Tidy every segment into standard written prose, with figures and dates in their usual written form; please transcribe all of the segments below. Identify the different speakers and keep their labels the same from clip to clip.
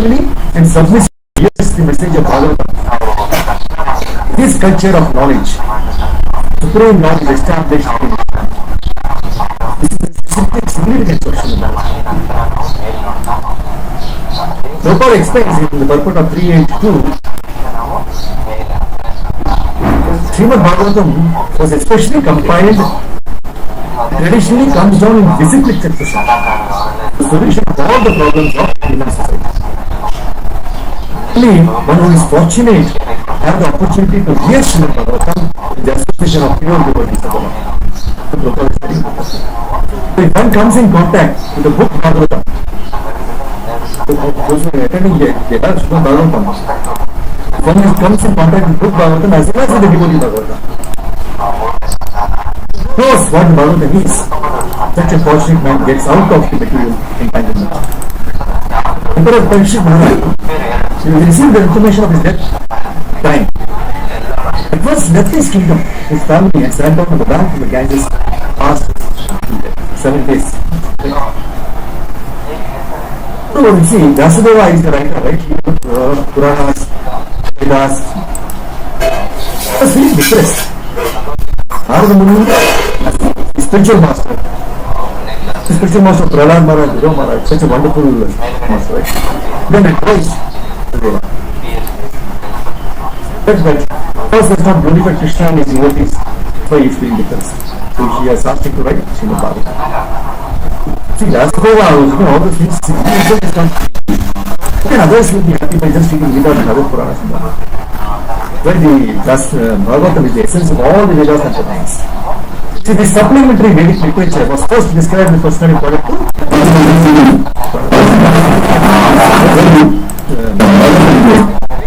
Speaker 1: and submissively hears the message of Bhagavatam. This culture of knowledge, supreme knowledge established in this is a significant question about Prabhupada explains in the purport of 382, Srimad Bhagavatam was especially compiled, traditionally comes down in disciplic succession, the solution of all the problems of human society. Only one who is fortunate have the opportunity to hear Srimad Bhagavatam in the association of pure devotees of the Lord. So if one comes in contact with the book Bhagavatam, those who are attending the Srimad Bhagavatam, one comes in contact with book Bhagavatam as well as with the devotee Bhagavatam, knows what the Bhagavatam is, such a fortunate man gets out of the material entanglement. Emperor Parikshit Maharaj, he received the information of his death, dying. At first left his kingdom, his family, and sat down on the bank of the Ganges, past 7 days. So you see, Vyasadeva is the writer, right? He wrote Puranas, Vedas. He was really depressed. Narada Muni, the spiritual master. The spiritual master of Prahlad Maharaj, Dhruva Maharaj, such a wonderful master, right? Then advised Vyasadeva. But first does not glorify Krishna and his devotees, so he is feeling depressed. So he has asked him to write Srimad Bhagavatam. See, Vyasadeva, all those things, is not. Then others will be happy by just reading Vedas and other Puranas. Where the Bhagavatam is the essence of all the Vedas and Puranas. See, the supplementary Vedic literature was first described in the personality product to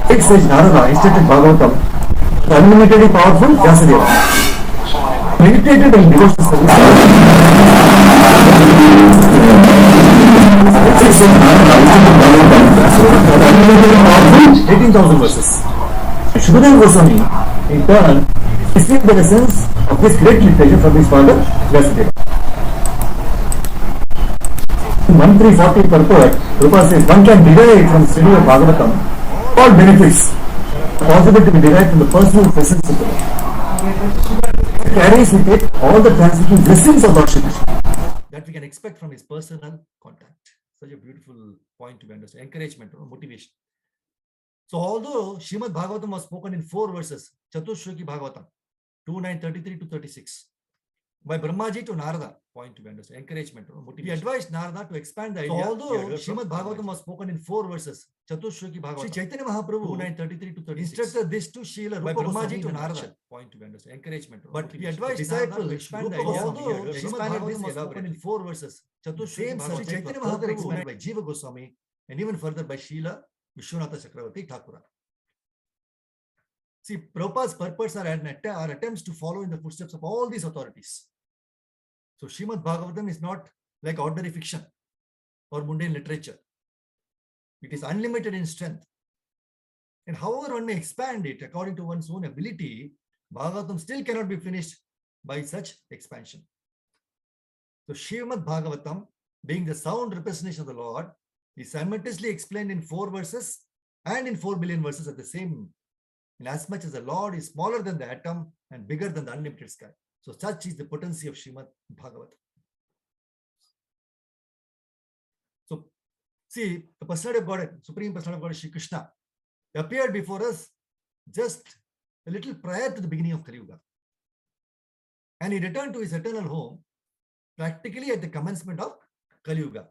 Speaker 1: sixth sage Narada instructed Bhagavatam, the unlimitedly powerful Vyasadeva. Meditated in devotional service. 18,000 verses. Shukadeva Goswami, in turn, received the essence of this great literature from his father, Vyasadeva. In 1340 purport, Prabhupada says one can derive from the study of Bhagavatam all benefits possible to be derived from the personal presence of the Lord. It carries with it all the transcendental blessings of Lord Shri Krishna that we can expect from his personal contact. Such a beautiful point to be understood. Encouragement or motivation. So although Srimad Bhagavatam was spoken in 4 verses, Chatushloki Bhagavatam, 2933 to 36, by Brahmaji to Narada, point to be understood. Encouragement or motivation. He advised Narada to expand the idea. So although Srimad Bhagavatam was spoken in 4 verses, Chatushloki Bhagavatam, Sri Chaitanya Mahaprabhu, 2933 to 36, instructed this to Srila by Brahmaji to Narada, point to be understood. Encouragement or but he advised disciples to expand the idea. Although Srimad Bhagavatam was spoken in 4 verses, Chatushloki Bhagavatam, Sri Chaitanya Mahaprabhu expanded by Jiva Goswami and even further by Srila Vishwanatha Chakravarti Thakura. See, Prabhupada's purports are attempts to follow in the footsteps of all these authorities. So Srimad Bhagavatam is not like ordinary fiction or mundane literature. It is unlimited in strength. And however one may expand it according to one's own ability, Bhagavatam still cannot be finished by such expansion. So Srimad Bhagavatam, being the sound representation of the Lord, is simultaneously explained in 4 verses and in 4 billion verses at the same, in as much as the Lord is smaller than the atom and bigger than the unlimited sky. So such is the potency of Srimad Bhagavatam. So see, the personality of God, Supreme Personality of God, Shri Krishna, appeared before us just a little prior to the beginning of Kali Yuga. And he returned to his eternal home practically at the commencement of Kali Yuga.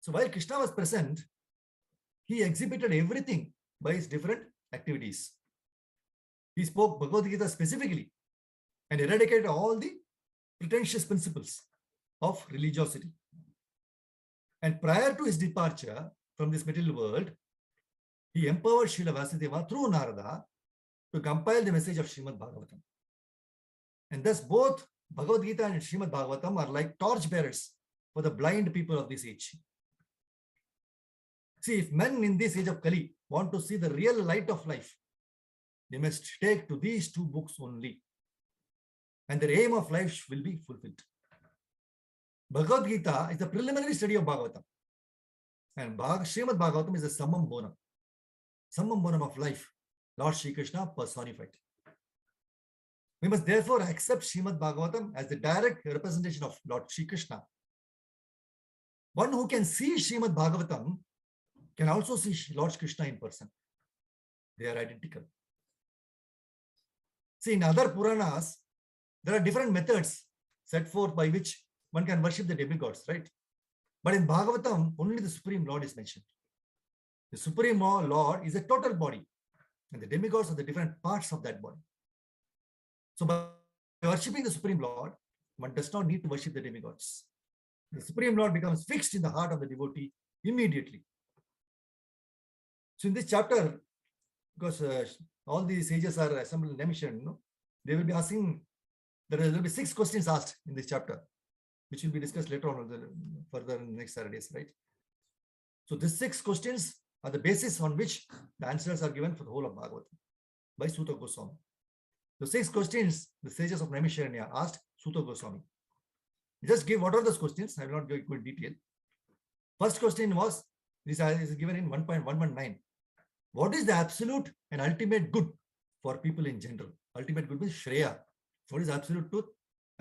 Speaker 1: So while Krishna was present, he exhibited everything by his different activities. He spoke Bhagavad Gita specifically and eradicated all the pretentious principles of religiosity. And prior to his departure from this material world, he empowered Srila Vyasadeva through Narada to compile the message of Srimad Bhagavatam. And thus both Bhagavad Gita and Srimad Bhagavatam are like torch bearers for the blind people of this age. See, if men in this age of Kali want to see the real light of life, they must take to these 2 books only. And their aim of life will be fulfilled. Bhagavad Gita is the preliminary study of Bhagavatam. And Srimad Bhagavatam is a summum bonum of life. Lord Shri Krishna personified. We must therefore accept Srimad Bhagavatam as the direct representation of Lord Shri Krishna. One who can see Srimad Bhagavatam can also see Lord Krishna in person. They are identical. See, in other Puranas, there are different methods set forth by which one can worship the demigods, right? But in Bhagavatam, only the Supreme Lord is mentioned. The Supreme Lord is a total body, and the demigods are the different parts of that body. So by worshipping the Supreme Lord, one does not need to worship the demigods. The Supreme Lord becomes fixed in the heart of the devotee immediately. So in this chapter, because all these sages are assembled in Naimishan, they will be asking, there will be 6 questions asked in this chapter, which will be discussed later on further in the next Saturdays, right? So these 6 questions are the basis on which the answers are given for the whole of Bhagavatam by Suta Goswami. The 6 questions the sages of Naimisharanya asked Suta Goswami. Just give what are those questions. I will not go into detail. First question was, this is given in 1.119. What is the absolute and ultimate good for people in general? Ultimate good means Shreya. What is absolute truth?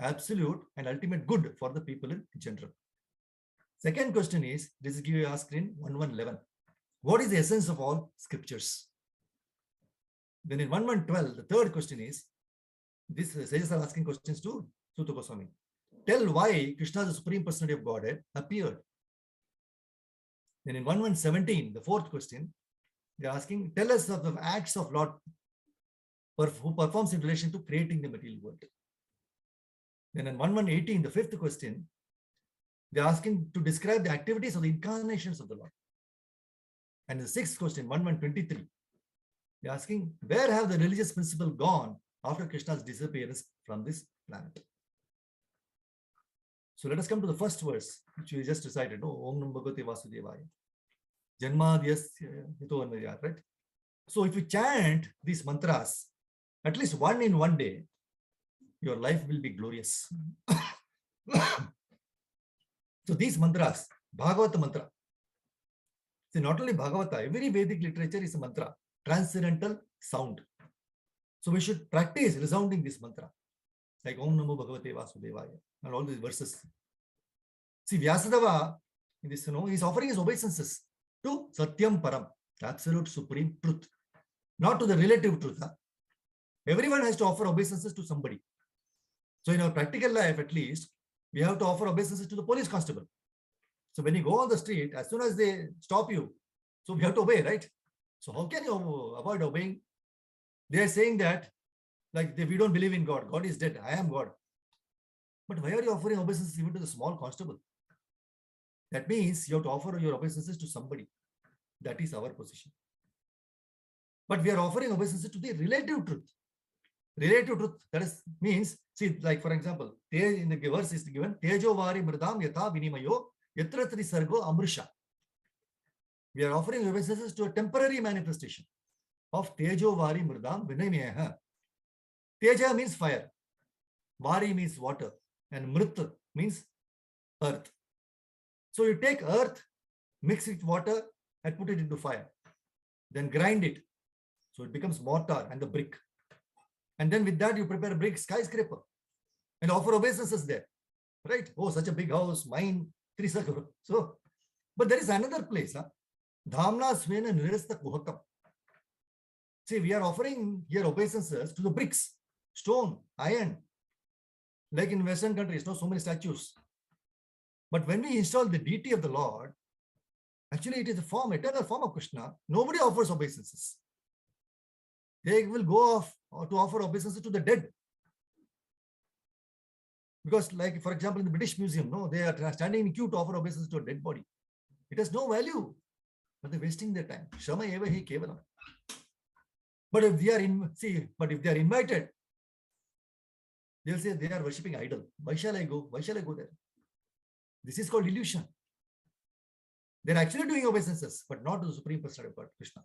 Speaker 1: Absolute and ultimate good for the people in general. Second question is, this is asked in 1.111. What is the essence of all scriptures? Then in 1.112, the third question is, these sages are asking questions to Suta Goswami. Tell why Krishna, the Supreme Personality of Godhead, appeared. Then in 1.117, the fourth question, they are asking, tell us of the acts of Lord who performs in relation to creating the material world. Then in 1.118, the fifth question, they are asking to describe the activities of the incarnations of the Lord. And the sixth question, 1.123, they are asking, where have the religious principles gone after Krishna's disappearance from this planet? So let us come to the first verse, which we just recited. Om Nam Bhagavate Vasudevaya. Janmadhyasya Hito Anvayat, right? So if you chant these mantras, at least one in one day, your life will be glorious. So these mantras, Bhagavata mantra. See, not only Bhagavata, every Vedic literature is a mantra, transcendental sound. So we should practice resounding this mantra, like Om Namo Bhagavate Vasudevaya, and all these verses. See, Vyasadeva, in this, he's offering his obeisances to Satyam Param, the absolute supreme truth, not to the relative truth. Everyone has to offer obeisances to somebody. So in our practical life, at least, we have to offer obeisances to the police constable. So when you go on the street, as soon as they stop you, so we have to obey, right? So how can you avoid obeying? They are saying that, like, we don't believe in God. God is dead. I am God. But why are you offering obeisances even to the small constable? That means you have to offer your obeisances to somebody. That is our position. But we are offering obeisances to the relative truth. Relative truth, that is, means, see, like for example, in the verse is given, Tejo Vari Mridam Yatha Vinimayo Yatra Tri Sargo Amrisha. We are offering obeisances to a temporary manifestation of Tejo Vari Mridam Vinayah. Teja means fire, Vari means water, and Mrit means earth. So you take earth, mix it with water, and put it into fire. Then grind it. So it becomes mortar and the brick. And then with that, you prepare a brick skyscraper and offer obeisances there. Right? Oh, such a big house, mine, 3 circle. So, but there is another place. Dhamna Svena Nirasta Kuhakam. See, we are offering here obeisances to the bricks, stone, iron. Like in Western countries, so many statues. But when we install the deity of the Lord, actually it is a form, eternal form of Krishna. Nobody offers obeisances. They will go off to offer obeisances to the dead. Because, like, for example, in the British Museum, they are standing in queue to offer obeisances to a dead body. It has no value, but they're wasting their time. Shama eva hi kevalam. But if they are invited, they'll say they are worshipping idol. Why shall I go? Why shall I go there? This is called illusion. They're actually doing obeisances, but not to the Supreme Personality of God, Krishna.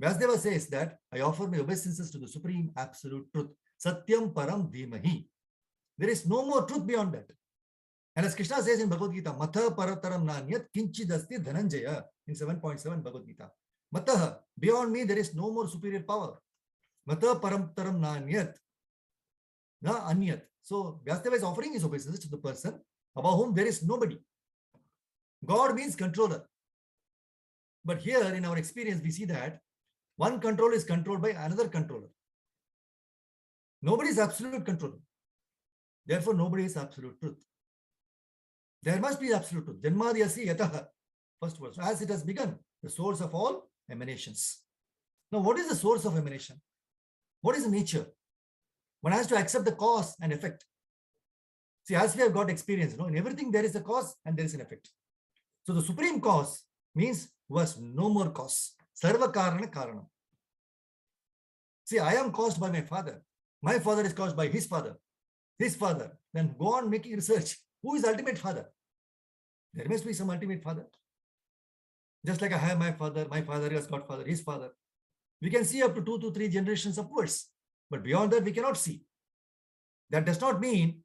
Speaker 1: Vyasdeva says that I offer my obeisances to the Supreme Absolute Truth. Satyam Param Dhimahi. There is no more truth beyond that. And as Krishna says in Bhagavad Gita, Matha parataram nanyat kinchidasti dhananjaya, in 7.7 Bhagavad Gita. Matah, beyond me there is no more superior power. Matha parataram nanyat, na anyat. So Vyasdeva is offering his obeisance to the person about whom there is nobody. God means controller. But here in our experience, we see that one controller is controlled by another controller. Nobody is absolute controller. Therefore, nobody is absolute truth. There must be absolute truth. Janmadhyasi yataha. First verse. As it has begun, the source of all emanations. Now, what is the source of emanation? What is the nature? One has to accept the cause and effect. See, as we have got experience, in everything there is a cause and there is an effect. So the supreme cause means was no more cause. Sarva karana karanam. See, I am caused by my father. My father is caused by his father. His father. Then go on making research. Who is the ultimate father? There must be some ultimate father. Just like I have my father has got father, his father. We can see up to 2 to 3 generations upwards. But beyond that, we cannot see. That does not mean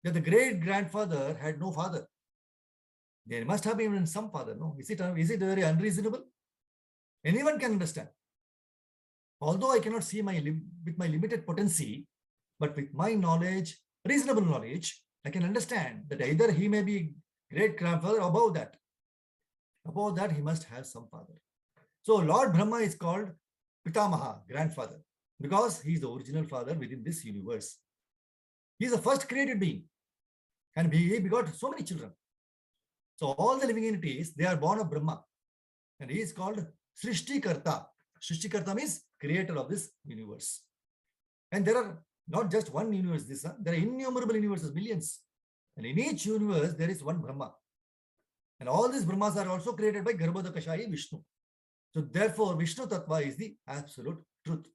Speaker 1: that the great grandfather had no father. There must have been some father. No, is it very unreasonable? Anyone can understand. Although I cannot see with my limited potency, but with my knowledge, reasonable knowledge, I can understand that either he may be great grandfather or above that. Above that, he must have some father. So Lord Brahma is called Pitamaha, grandfather, because he is the original father within this universe. He is the first created being, and he begot so many children. So all the living entities, they are born of Brahma, and he is called Srishtikarta. Srishtikarta means creator of this universe. And there are not just one universe, there are innumerable universes, millions. And in each universe, there is one Brahma. And all these Brahmas are also created by Garbhodakashayi Vishnu. So therefore, Vishnu Tattva is the absolute truth.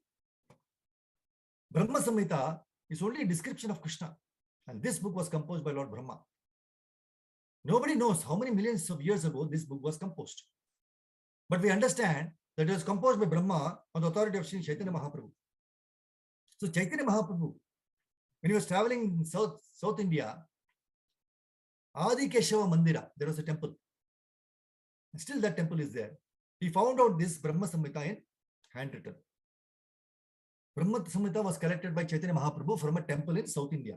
Speaker 1: Brahma Samhita is only a description of Krishna. And this book was composed by Lord Brahma. Nobody knows how many millions of years ago this book was composed. But we understand that it was composed by Brahma on the authority of Sri Chaitanya Mahaprabhu. So Chaitanya Mahaprabhu, when he was traveling in South India, Adi Keshava Mandira, there was a temple. And still that temple is there. He found out this Brahma Samhita in handwritten. Brahma Samhita was collected by Chaitanya Mahaprabhu from a temple in South India.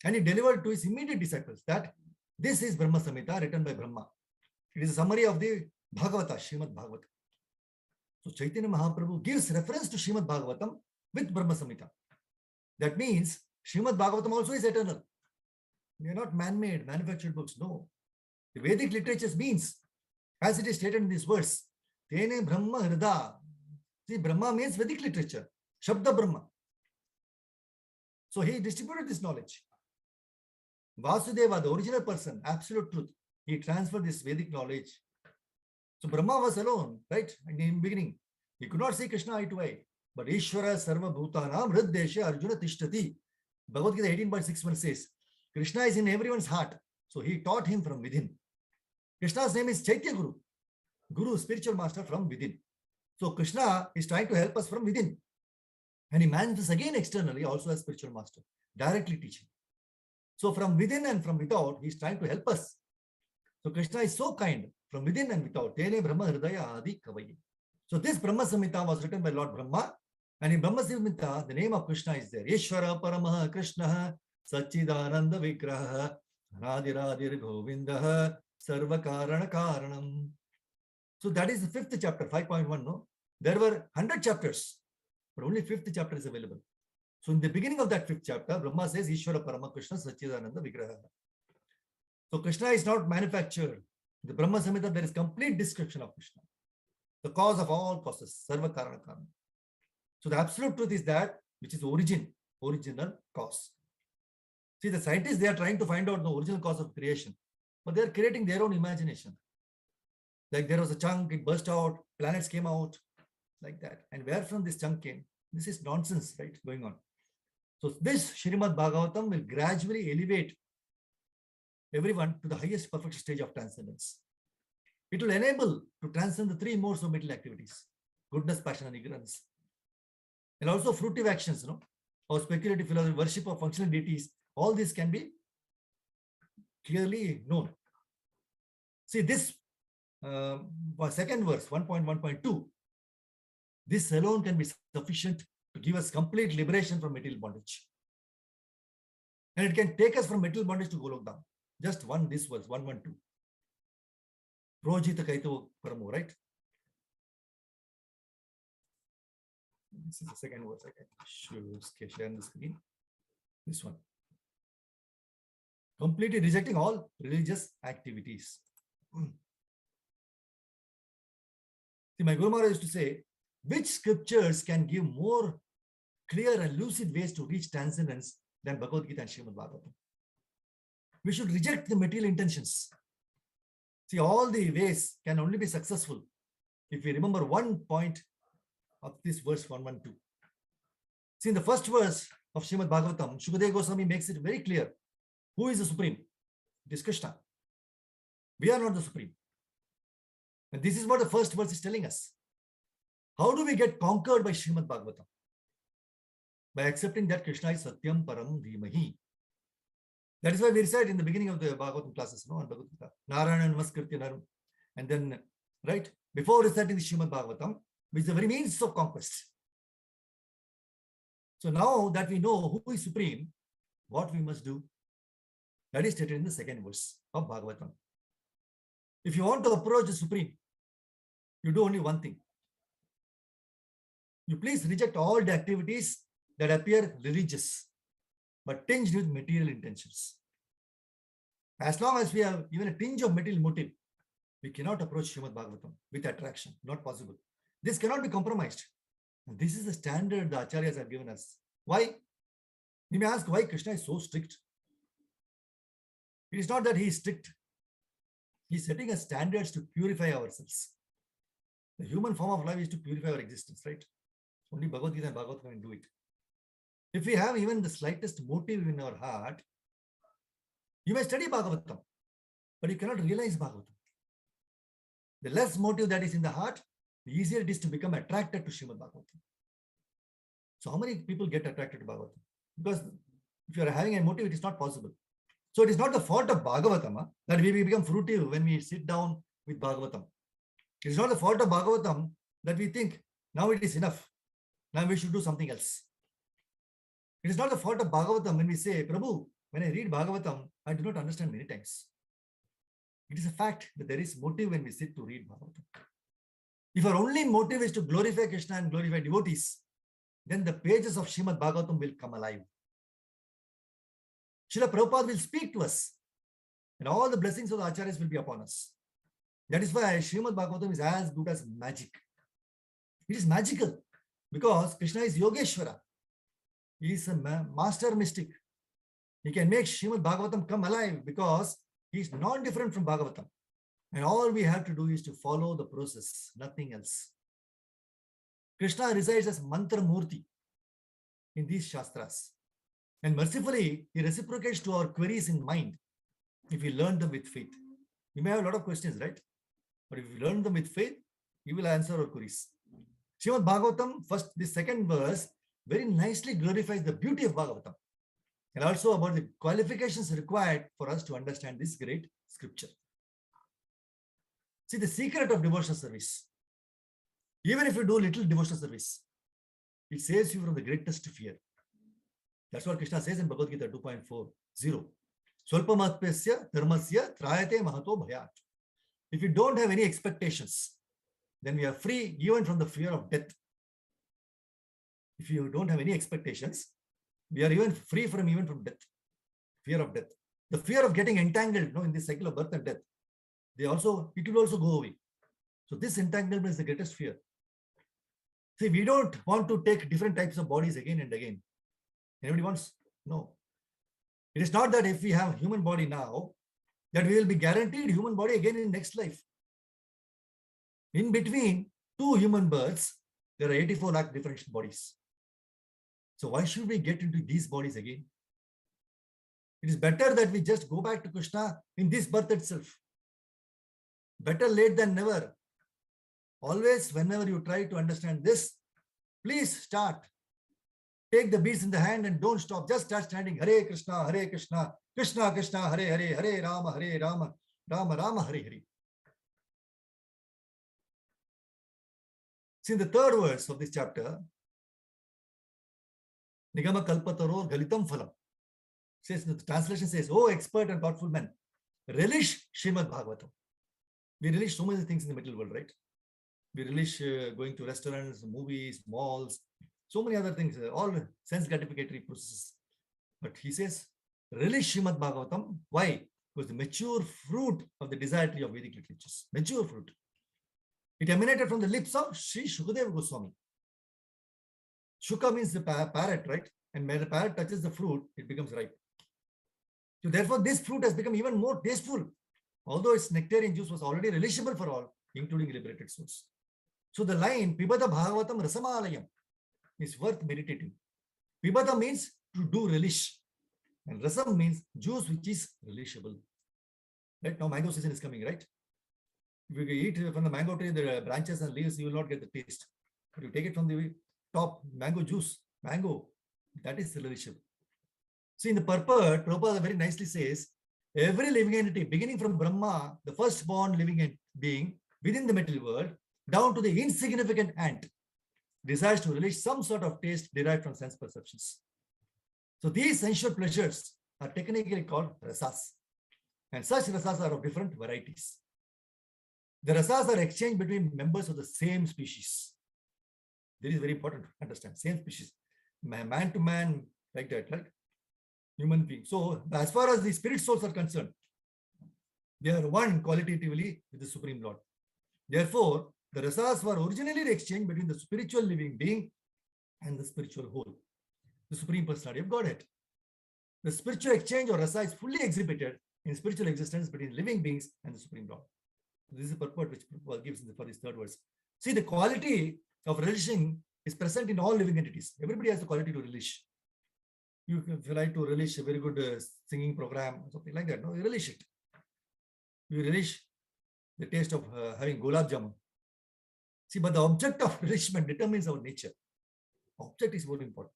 Speaker 1: And he delivered to his immediate disciples that this is Brahma Samhita written by Brahma. It is a summary of the Bhagavata, Srimad Bhagavatam. So Chaitanya Mahaprabhu gives reference to Srimad Bhagavatam with Brahma Samhita. That means Srimad Bhagavatam also is eternal. They are not man-made, manufactured books. No. The Vedic literature means, as it is stated in this verse, Tene Brahma Hrida. See, Brahma means Vedic literature. Shabda Brahma. So he distributed this knowledge. Vasudeva, the original person, absolute truth, he transferred this Vedic knowledge. So Brahma was alone, right? In the beginning, he could not see Krishna eye to eye. But Ishvara Sarva Bhutanam Hriddesha Arjuna Tishtati. Bhagavad Gita 18.61 says, Krishna is in everyone's heart. So he taught him from within. Krishna's name is Chaitya Guru. Guru, spiritual master from within. So Krishna is trying to help us from within. And he manifests again externally also as spiritual master, directly teaching. So from within and from without, he is trying to help us. So Krishna is so kind from within and without. Tene Brahma Hridaya Adi Kavayi. So this Brahma Samhita was written by Lord Brahma. And in Brahma Samhita, the name of Krishna is there. Ishvara Paramaha Krishna Sachidananda Vigraha Radhiradir Govindaha Sarva Karana Karanam. So that is the 5th chapter, 5.1. No? There were 100 chapters, but only 5th chapter is available. So in the beginning of that 5th chapter, Brahma says Ishvara Parama Krishna Sachidananda Vigraha. So Krishna is not manufactured. In the Brahma Samhita, there is complete description of Krishna. The cause of all causes, Sarva Karana Karanam. So the absolute truth is that which is original cause. See, the scientists, they are trying to find out the original cause of creation, but they are creating their own imagination. Like there was a chunk, it burst out, planets came out, like that. And where from this chunk came? This is nonsense, right, going on. So this Srimad Bhagavatam will gradually elevate everyone to the highest perfect stage of transcendence. It will enable to transcend the 3 modes of mental activities: goodness, passion, and ignorance. And also fruitive actions, or speculative philosophy, worship of functional deities. All this can be
Speaker 2: clearly known. See this second verse, 1.1.2. This alone can be sufficient to give us complete liberation from material bondage. And it can take us from material bondage to Golokdham. Just this verse, 112. Projita Kaito Paramo, right? This is the second verse. I can share on the screen. This one. Completely rejecting all religious activities. See, my Guru Maharaj used to say, which scriptures can give more clear and lucid ways to reach transcendence than Bhagavad Gita and Srimad Bhagavatam? We should reject the material intentions. See, all the ways can only be successful if we remember one point of this verse 112. See, in the first verse of Srimad Bhagavatam, Shukadeva Goswami makes it very clear. Who is the Supreme? It is Krishna. We are not the Supreme. And this is what the first verse is telling us. How do we get conquered by Srimad Bhagavatam? By accepting that Krishna is Satyam Param Dhimahi. That is why we recite in the beginning of the Bhagavatam classes, on Bhagavad Gita, Narayana Namaskritya Naram. And then, right, before reciting the Srimad Bhagavatam, which is the very means of conquest. So now that we know who is Supreme, what we must do, that is stated in the second verse of Bhagavatam. If you want to approach the Supreme, you do only one thing. You please reject all the activities that appear religious, but tinged with material intentions. As long as we have even a tinge of material motive, we cannot approach Srimad Bhagavatam with attraction. Not possible. This cannot be compromised. And this is the standard the Acharyas have given us. Why? You may ask why Krishna is so strict. It is not that he is strict. He is setting us standards to purify ourselves. The human form of life is to purify our existence, right? Only Bhagavad Gita and Bhagavatam can do it. If we have even the slightest motive in our heart, you may study Bhagavatam, but you cannot realize Bhagavatam. The less motive that is in the heart, the easier it is to become attracted to Srimad Bhagavatam. So how many people get attracted to Bhagavatam? Because if you are having a motive, it is not possible. So it is not the fault of Bhagavatam that we become fruitive when we sit down with Bhagavatam. It is not the fault of Bhagavatam that we think, now it is enough. Now we should do something else. It is not the fault of Bhagavatam when we say, Prabhu, when I read Bhagavatam, I do not understand many times. It is a fact that there is motive when we sit to read Bhagavatam. If our only motive is to glorify Krishna and glorify devotees, then the pages of Srimad Bhagavatam will come alive. Srila Prabhupada will speak to us, and all the blessings of the Acharyas will be upon us. That is why Srimad Bhagavatam is as good as magic. It is magical because Krishna is Yogeshwara. He is a master mystic. He can make Srimad Bhagavatam come alive because he is not different from Bhagavatam. And all we have to do is to follow the process, nothing else. Krishna resides as Mantra Murti in these Shastras. And mercifully, he reciprocates to our queries in mind if we learn them with faith. You may have a lot of questions, right? But if you learn them with faith, you will answer our queries. Srimad Bhagavatam, the second verse, very nicely glorifies the beauty of Bhagavatam and also about the qualifications required for us to understand this great scripture. See, the secret of devotional service, even if you do little devotional service, it saves you from the greatest fear. That's what Krishna says in Bhagavad Gita 2.40. Swalpamatpesya dharmasya trayate mahato bhayat. If you don't have any expectations, then we are free even from the fear of death. If you don't have any expectations, we are even free from death, fear of death. The fear of getting entangled in this cycle of birth and death, it will also go away. So this entanglement is the greatest fear. See, we don't want to take different types of bodies again and again. Anybody wants? No. It is not that if we have human body now, that we will be guaranteed human body again in next life. In between two human births, there are 84 lakh different bodies. So why should we get into these bodies again? It is better that we just go back to Krishna in this birth itself. Better late than never. Always, whenever you try to understand this, please start. Take the beads in the hand and don't stop. Just start chanting Hare Krishna, Krishna Krishna, Hare Hare, Hare Rama, Rama Rama, Hare Hare. See, in the third verse of this chapter, Nigama Kalpataro Galitam Phalam. Says, the translation says, oh expert and thoughtful man, relish Srimad Bhagavatam. We relish so many things in the material world, right? We relish going to restaurants, movies, malls, so many other things, all sense gratificatory processes. But he says, relish Srimad Bhagavatam. Why? Because the mature fruit of the desire tree of Vedic literatures. Mature fruit. It emanated from the lips of Sri Shukadeva Goswami. Shuka means the parrot, right? And when the parrot touches the fruit, it becomes ripe. So therefore, this fruit has become even more tasteful. Although its nectarian juice was already relishable for all, including liberated souls. So the line, Pibata Bhagavatam Rasamalayam, is worth meditating. Pibata means to do relish. And Rasam means juice which is relishable. Right? Now mango season is coming, right? If you eat from the mango tree, the branches and leaves, you will not get the taste. But you take it from the top, mango juice, mango, that is relishable. See, in the purport, Prabhupada very nicely says, every living entity, beginning from Brahma, the firstborn living being within the material world, down to the insignificant ant, desires to relish some sort of taste derived from sense perceptions. So these sensual pleasures are technically called rasas. And such rasas are of different varieties. The rasas are exchanged between members of the same species. This is very important to understand. Same species. Man to man, like that, like human being. So as far as the spirit souls are concerned, they are one qualitatively with the Supreme Lord. Therefore, the rasas were originally the exchange between the spiritual living being and the spiritual whole, the Supreme Personality of Godhead. The spiritual exchange or rasa is fully exhibited in spiritual existence between living beings and the Supreme Lord. This is the purport which Prabhupada gives for this third verse. See, the quality of relishing is present in all living entities. Everybody has the quality to relish. If you like to relish a very good singing program or something like that, no, you relish it. You relish the taste of having gulab jamun. See, but the object of relishment determines our nature. Object is more important.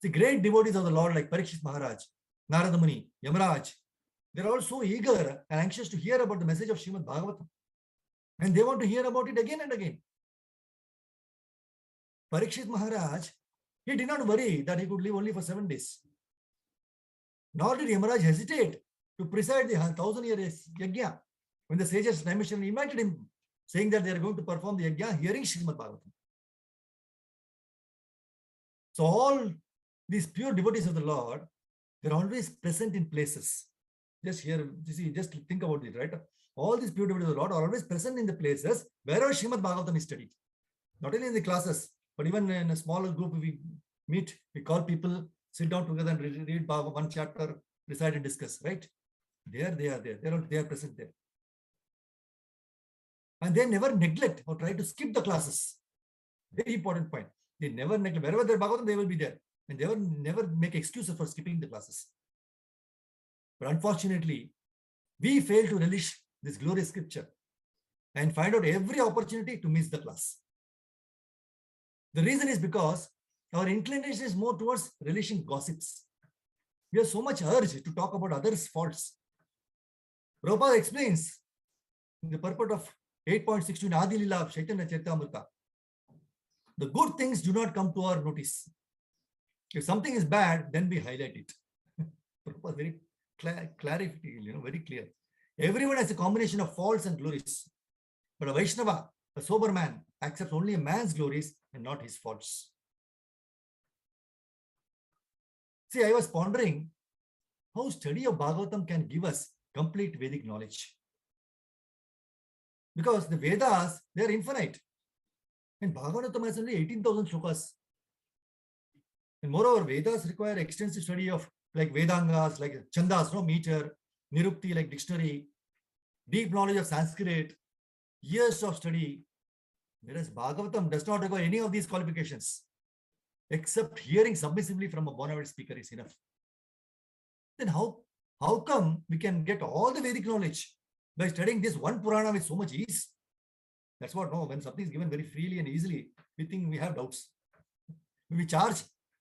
Speaker 2: See, great devotees of the Lord like Parikshit Maharaj, Narada Muni, Yamaraj, they're all so eager and anxious to hear about the message of Srimad Bhagavatam. And they want to hear about it again and again. Parikshit Maharaj, he did not worry that he could live only for 7 days. Nor did Yamaraj hesitate to preside the 1,000-year yajna when the sages Naimishan invited him, saying that they are going to perform the yajna hearing Srimad Bhagavatam. So all these pure devotees of the Lord, they're always present in places. Just here, you see, just think about it, right? All these pure devotees of the Lord are always present in the places wherever Srimad Bhagavatam is studied. Not only in the classes, but even in a smaller group, we meet, we call people, sit down together and read one chapter, recite and discuss, right? There they are there. They are present there. And they never neglect or try to skip the classes. Very important point. They never neglect. Wherever they're Bhagavatam, they will be there. And they will never make excuses for skipping the classes. But unfortunately, we fail to relish this glorious scripture and find out every opportunity to miss the class. The reason is because our inclination is more towards relishing gossips. We have so much urge to talk about others' faults. Prabhupada explains in the purport of 8.62 in Adi Lila of Chaitanya Charitamrita, the good things do not come to our notice. If something is bad, then we highlight it. Prabhupada very clarity, very clear. Everyone has a combination of faults and glories. But a Vaishnava, a sober man, accepts only a man's glories and not his faults. See, I was pondering how study of Bhagavatam can give us complete Vedic knowledge. Because the Vedas, they are infinite. And Bhagavatam has only 18,000 shlokas. And moreover, Vedas require extensive study of like Vedangas, like Chandas, meter, Nirukti, like dictionary, deep knowledge of Sanskrit, years of study. Whereas Bhagavatam does not require any of these qualifications, except hearing submissively from a bona fide speaker is enough. Then how come we can get all the Vedic knowledge by studying this one Purana with so much ease? That's what, when something is given very freely and easily, we think we have doubts. When we charge,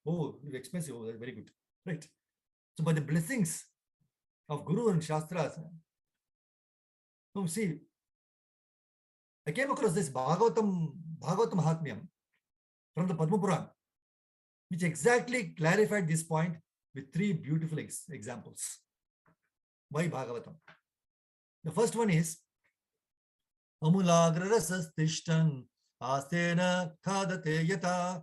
Speaker 2: oh, it's expensive, that's very good, right? So by the blessings of Guru and Shastras. So see, I came across this Bhagavatam Mahatmyam from the Padma Puran, which exactly clarified this point with three beautiful examples. Why Bhagavatam? The first one is Amulagrarasastishtan Astena Khadate Yata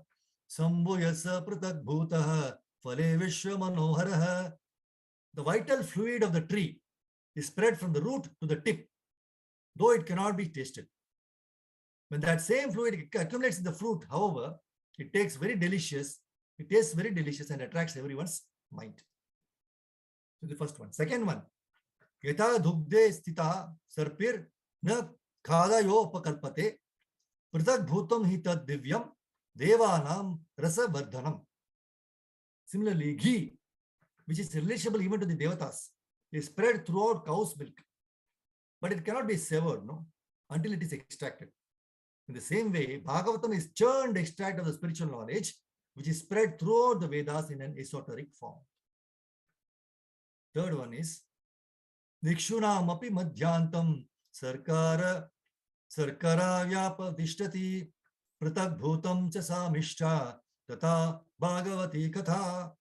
Speaker 2: Sambhuyasa Pratak Bhutaha Fale Vishwa Manoharaha. The vital fluid of the tree is spread from the root to the tip, though it cannot be tasted. When that same fluid accumulates in the fruit, however, it tastes very delicious and attracts everyone's mind. So the first one. Second one, Yata Dhugde Stita Sarpir Na Khadayo Pakalpate Pratak Bhutam Hitad Divyam Devanam Rasa Vardhanam. Similarly, ghee, which is relatable even to the Devatas, is spread throughout cow's milk, but it cannot be severed until it is extracted. In the same way, Bhagavatam is churned extract of the spiritual knowledge, which is spread throughout the Vedas in an esoteric form. Third one is Nikshunam api madhyantam sarkara vyapadishtati pratak bhutam cha samishta tata bhagavati katha.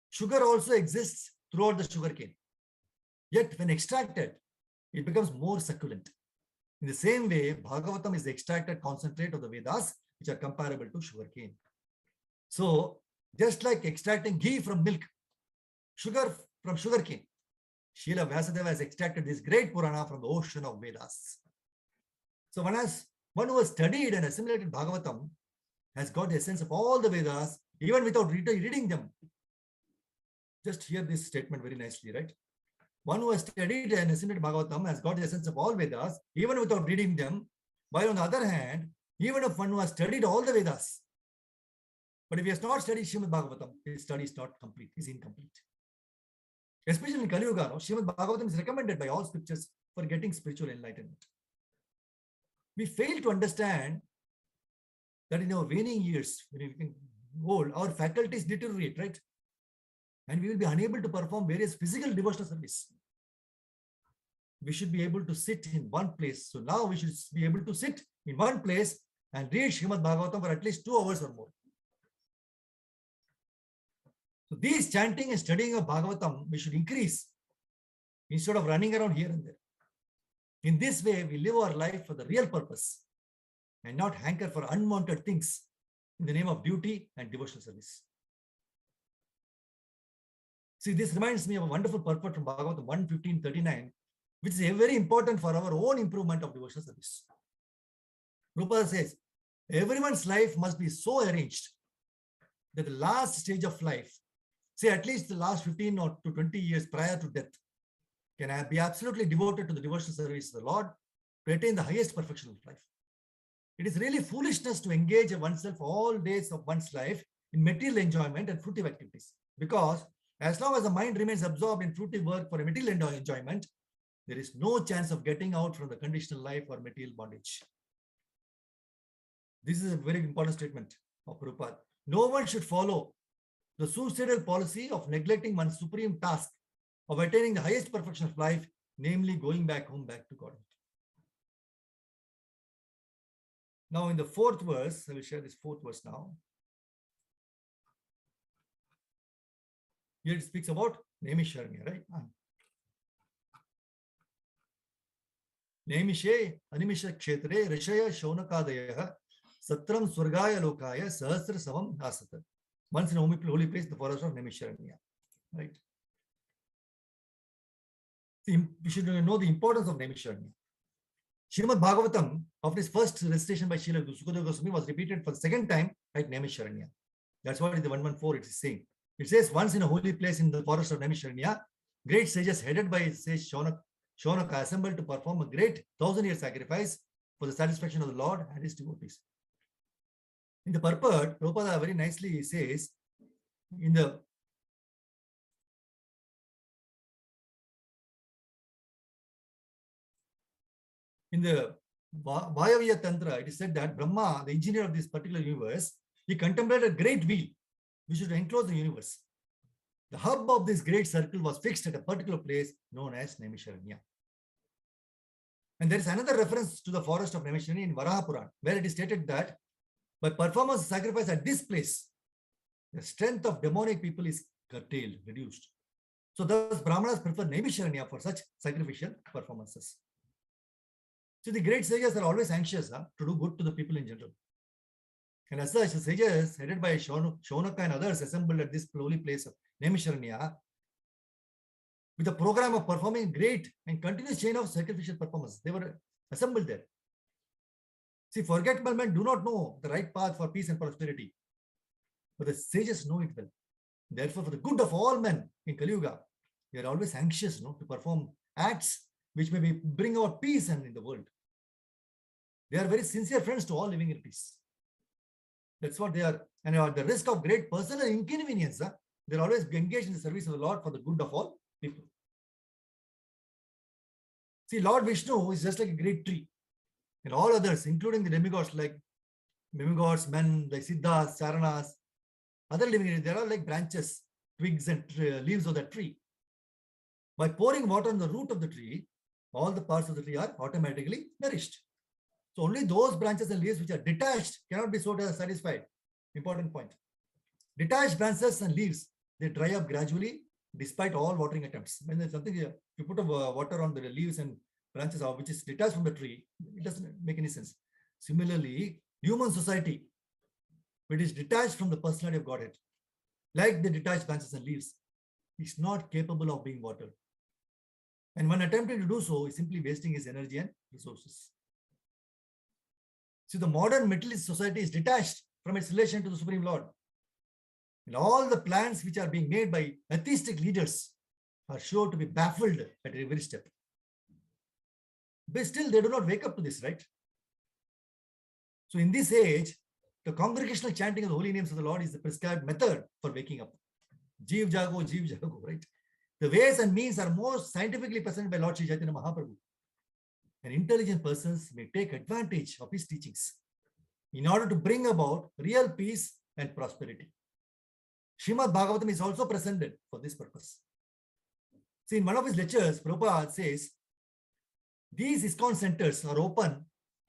Speaker 2: Sugar also exists throughout the sugarcane. Yet when extracted, it becomes more succulent. In the same way, Bhagavatam is the extracted concentrate of the Vedas, which are comparable to sugarcane. So, just like extracting ghee from milk, sugar from sugarcane, Srila Vyasadeva has extracted this great Purana from the ocean of Vedas. So, one who has studied and assimilated Bhagavatam has got the essence of all the Vedas, even without reading them. Just hear this statement very nicely, right? One who has studied and assimilated Bhagavatam has got the essence of all Vedas, even without reading them. While on the other hand, even if one who has studied all the Vedas, but if he has not studied Srimad Bhagavatam, his study is not complete, is incomplete. Especially in Kali Yuga, Srimad Bhagavatam is recommended by all scriptures for getting spiritual enlightenment. We fail to understand that in our waning years, when we become old, our faculties deteriorate, right? And we will be unable to perform various physical devotional service. We should be able to sit in one place. So now we should be able to sit in one place and read Srimad Bhagavatam for at least 2 hours or more. So these chanting and studying of Bhagavatam, we should increase instead of running around here and there. In this way, we live our life for the real purpose and not hanker for unwanted things in the name of duty and devotional service. See, this reminds me of a wonderful purport from Bhagavatam 1:15-39, which is very important for our own improvement of devotional service. Prabhupada says, everyone's life must be so arranged that the last stage of life, say at least the last 15 or to 20 years prior to death, can be absolutely devoted to the devotional service of the Lord to attain the highest perfection of life. It is really foolishness to engage oneself all days of one's life in material enjoyment and fruitive activities, because as long as the mind remains absorbed in fruitive work for a material enjoyment, there is no chance of getting out from the conditional life or material bondage. This is a very important statement of Prabhupada. No one should follow the suicidal policy of neglecting one's supreme task of attaining the highest perfection of life, namely going back home, back to God. Now in the 4th verse, I will share this 4th verse now. Here it speaks about Naimisharanya, right? Naimishe animisha kshetre rishaya shaunakadaya satram swargaya lokaya sahasra savam asata. Once in a holy place, the forest of Naimisharanya, right? You should know the importance of Naimisharanya. Srimad Bhagavatam, after his first recitation by Srila Sukadeva Goswami, was repeated for the 2nd time at Naimisharanya. That's what in the 114 it is saying. It says, once in a holy place in the forest of Naimisharanya, great sages headed by sage Shaunaka assembled to perform a great 1000-year sacrifice for the satisfaction of the Lord and his devotees. In the purport, Prabhupada very nicely says, in the Vayaviya Tantra, it is said that Brahma, the engineer of this particular universe, he contemplated a great wheel which should enclose the universe. The hub of this great circle was fixed at a particular place known as Naimisharanya. And there is another reference to the forest of Naimisharanya in Varaha Puran, where it is stated that by performance of sacrifice at this place, the strength of demonic people is curtailed, reduced. So thus Brahmanas prefer Naimisharanya for such sacrificial performances. So the great sages are always anxious to do good to the people in general. And as such, the sages headed by Shaunaka and others assembled at this holy place of Naimisharanya with a program of performing great and continuous chain of sacrificial performance. They were assembled there. See, forgetful men do not know the right path for peace and prosperity, but the sages know it well. Therefore, for the good of all men in Kali Yuga, they are always anxious to perform acts which may bring about peace and in the world. They are very sincere friends to all living in peace. That's what they are. And at the risk of great personal inconvenience, they're always engaged in the service of the Lord for the good of all people. See, Lord Vishnu is just like a great tree. And all others, including the demigods like demigods, men like Siddhas, Charanas, other living entities, they are like branches, twigs and leaves of that tree. By pouring water on the root of the tree, all the parts of the tree are automatically nourished. So only those branches and leaves which are detached cannot be so satisfied. Important point. Detached branches and leaves, they dry up gradually despite all watering attempts. When there's something, you put water on the leaves and branches which is detached from the tree, it doesn't make any sense. Similarly, human society, which is detached from the personality of Godhead, like the detached branches and leaves, is not capable of being watered. And when attempting to do so, is simply wasting his energy and resources. See, the modern materialist society is detached from its relation to the Supreme Lord. And all the plans which are being made by atheistic leaders are sure to be baffled at every step. But still, they do not wake up to this, right? So in this age, the congregational chanting of the holy names of the Lord is the prescribed method for waking up. Jeev Jago, right? The ways and means are most scientifically presented by Lord Sri Chaitanya Mahaprabhu. And intelligent persons may take advantage of his teachings in order to bring about real peace and prosperity. Srimad Bhagavatam is also presented for this purpose. See, in one of his lectures, Prabhupada says, these ISKCON centers are open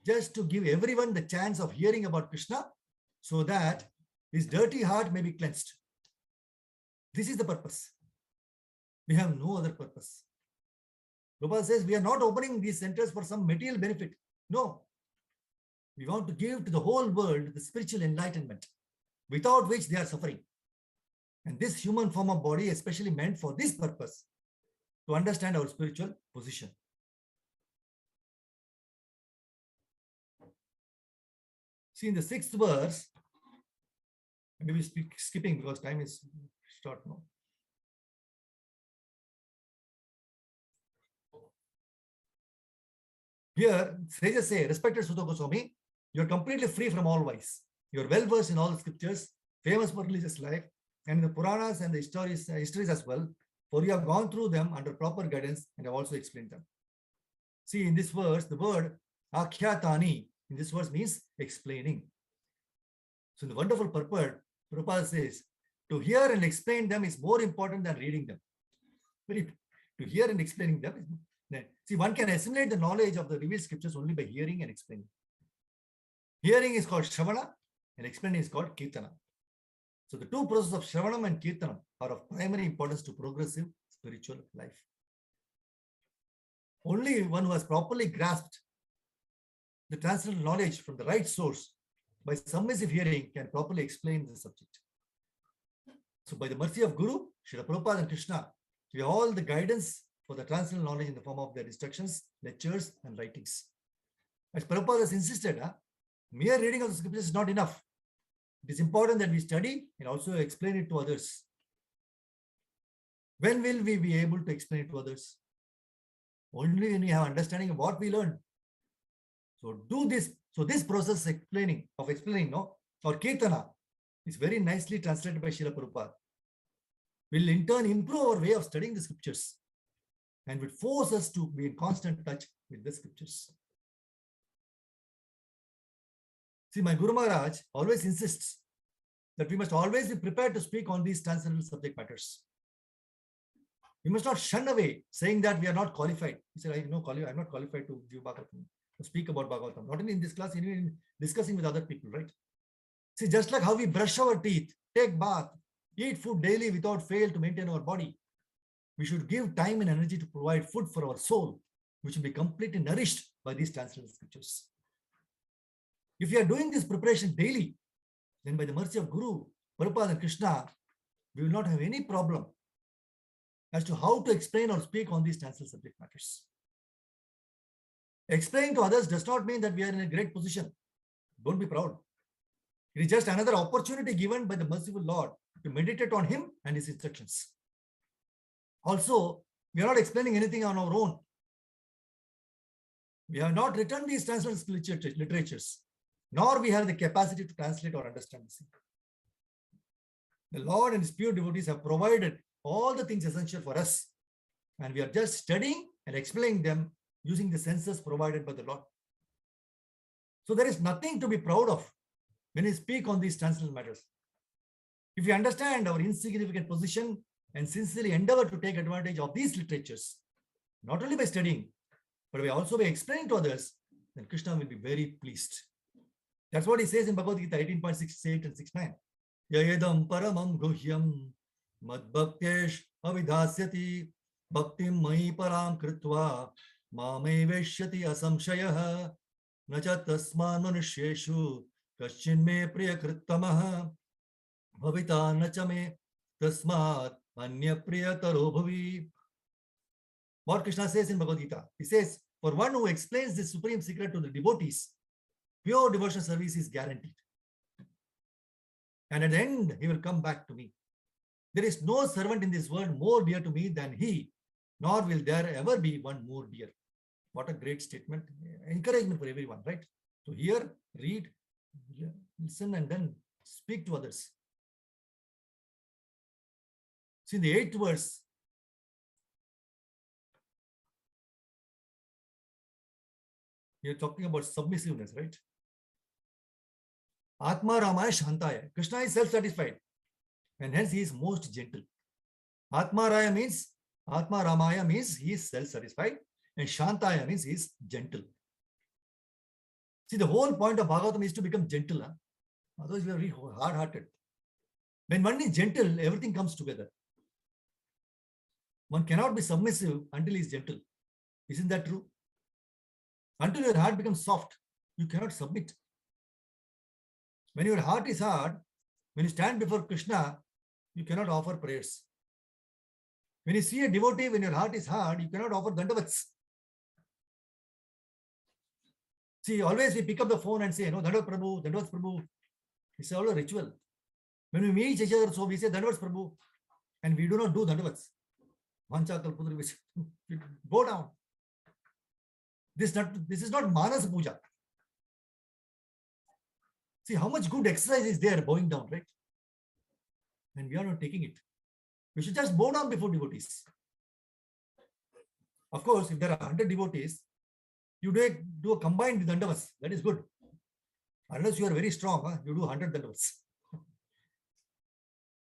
Speaker 2: just to give everyone the chance of hearing about Krishna so that his dirty heart may be cleansed. This is the purpose. We have no other purpose. Prabhupada says we are not opening these centers for some material benefit. No. We want to give to the whole world the spiritual enlightenment, without which they are suffering. And this human form of body is especially meant for this purpose, to understand our spiritual position. See, in the 6th verse, maybe skipping because time is short now. Here, sages say, respected Sutta Goswami, you are completely free from all vice. You are well versed in all the scriptures, famous for religious life, and the Puranas and the histories as well, for you have gone through them under proper guidance and have also explained them. See, in this verse, the word akhyatani in this verse means explaining. So in the wonderful purport, Prabhupada says, to hear and explain them is more important than reading them. To hear and explaining them is see, one can assimilate the knowledge of the revealed scriptures only by hearing and explaining. Hearing is called Shravana and explaining is called Kirtana. So the two processes of Shravanam and Kirtanam are of primary importance to progressive spiritual life. Only one who has properly grasped the transcendental knowledge from the right source by submissive hearing can properly explain the subject. So by the mercy of Guru, Srila Prabhupada and Krishna, we have all the guidance for the transcendental knowledge in the form of their instructions, lectures, and writings. As Prabhupada has insisted, mere reading of the scriptures is not enough. It is important that we study and also explain it to others. When will we be able to explain it to others? Only when we have understanding of what we learned. So do this. So this process of explaining, or Kirtana, is very nicely translated by Srila Prabhupada. Will in turn improve our way of studying the scriptures and will force us to be in constant touch with the scriptures. See, my Guru Maharaj always insists that we must always be prepared to speak on these transcendental subject matters. We must not shun away saying that we are not qualified. He said, I'm not qualified to give Bhagavatam, to speak about Bhagavatam. Not only in this class, even in discussing with other people, right? See, just like how we brush our teeth, take bath, eat food daily without fail to maintain our body, we should give time and energy to provide food for our soul, which will be completely nourished by these transcendental scriptures. If we are doing this preparation daily, then by the mercy of Guru, Prabhupada and Krishna, we will not have any problem as to how to explain or speak on these transcendental subject matters. Explaining to others does not mean that we are in a great position. Don't be proud. It is just another opportunity given by the merciful Lord to meditate on Him and His instructions. Also, we are not explaining anything on our own. We have not written these transcendental literatures, nor we have the capacity to translate or understand this. The Lord and His pure devotees have provided all the things essential for us, and we are just studying and explaining them using the senses provided by the Lord. So there is nothing to be proud of when we speak on these transcendental matters. If we understand our insignificant position and sincerely endeavor to take advantage of these literatures, not only by studying, but by also by explaining to others, then Krishna will be very pleased. That's what he says in Bhagavad Gita 18.68 and 69. Yayedam paramam guhyam madbhaktesh avidhasyati bhaktim mai param kritva mame veshyati asamshayah nacha tasman manusheshu kaschin me priyakrittamah bhavita nacha me tasmat anya priyataro bhavi. What Krishna says in Bhagavad Gita, he says, for one who explains this supreme secret to the devotees, pure devotional service is guaranteed. And at the end, he will come back to me. There is no servant in this world more dear to me than he, nor will there ever be one more dear. What a great statement. Encouragement for everyone, right? To hear, read, listen, and then speak to others. See, in the 8th verse, you're talking about submissiveness, right? Atma Ramaya Shantaya. Krishna is self-satisfied, and hence he is most gentle. Atma Ramaya means he is self-satisfied, and Shantaya means he is gentle. See, the whole point of Bhagavatam is to become gentle. Otherwise, we are really hard-hearted. When one is gentle, everything comes together. One cannot be submissive until he is gentle. Isn't that true? Until your heart becomes soft, you cannot submit. When your heart is hard, when you stand before Krishna, you cannot offer prayers. When you see a devotee, when your heart is hard, you cannot offer dandavats. See, always we pick up the phone and say, no, Dandavat Prabhu, Dandavats Prabhu. It's all a ritual. When we meet each other, so we say Dandavats Prabhu, and we do not do Dandavats. Vancha Kalpudri, we go down. This is not Manas Puja. See how much good exercise is there bowing down, right? And we are not taking it. We should just bow down before devotees. Of course, if there are 100 devotees, you do a combined with dandavats. That is good. Unless you are very strong, you do 100 dandavats.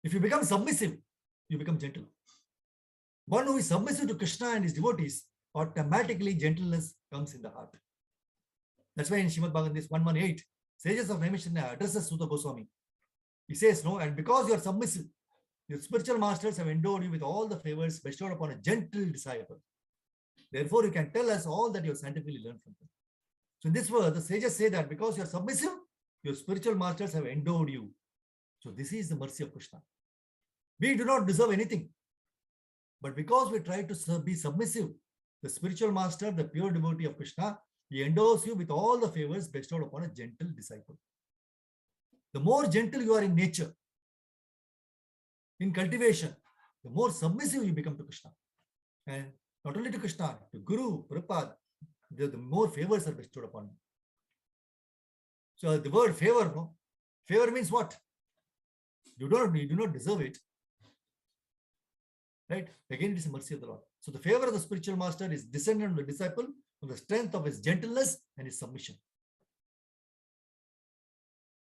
Speaker 2: If you become submissive, you become gentle. One who is submissive to Krishna and his devotees, automatically gentleness comes in the heart. That's why in Srimad Bhagavatam 118, sages of Naimisharanya addresses Sutta Goswami. He says, no, and because you are submissive, your spiritual masters have endowed you with all the favors bestowed upon a gentle disciple. Therefore, you can tell us all that you have scientifically learned from them. So in this verse, the sages say that because you are submissive, your spiritual masters have endowed you. So this is the mercy of Krishna. We do not deserve anything. But because we try to be submissive, the spiritual master, the pure devotee of Krishna, he endows you with all the favors bestowed upon a gentle disciple. The more gentle you are in nature, in cultivation, the more submissive you become to Krishna. And not only to Krishna, to Guru, Prabhupada, the more favors are bestowed upon you. So the word favor, no? Favor means what? You do not deserve it. Right? Again, it is the mercy of the Lord. So the favor of the spiritual master is descendant on the disciple on the strength of his gentleness and his submission.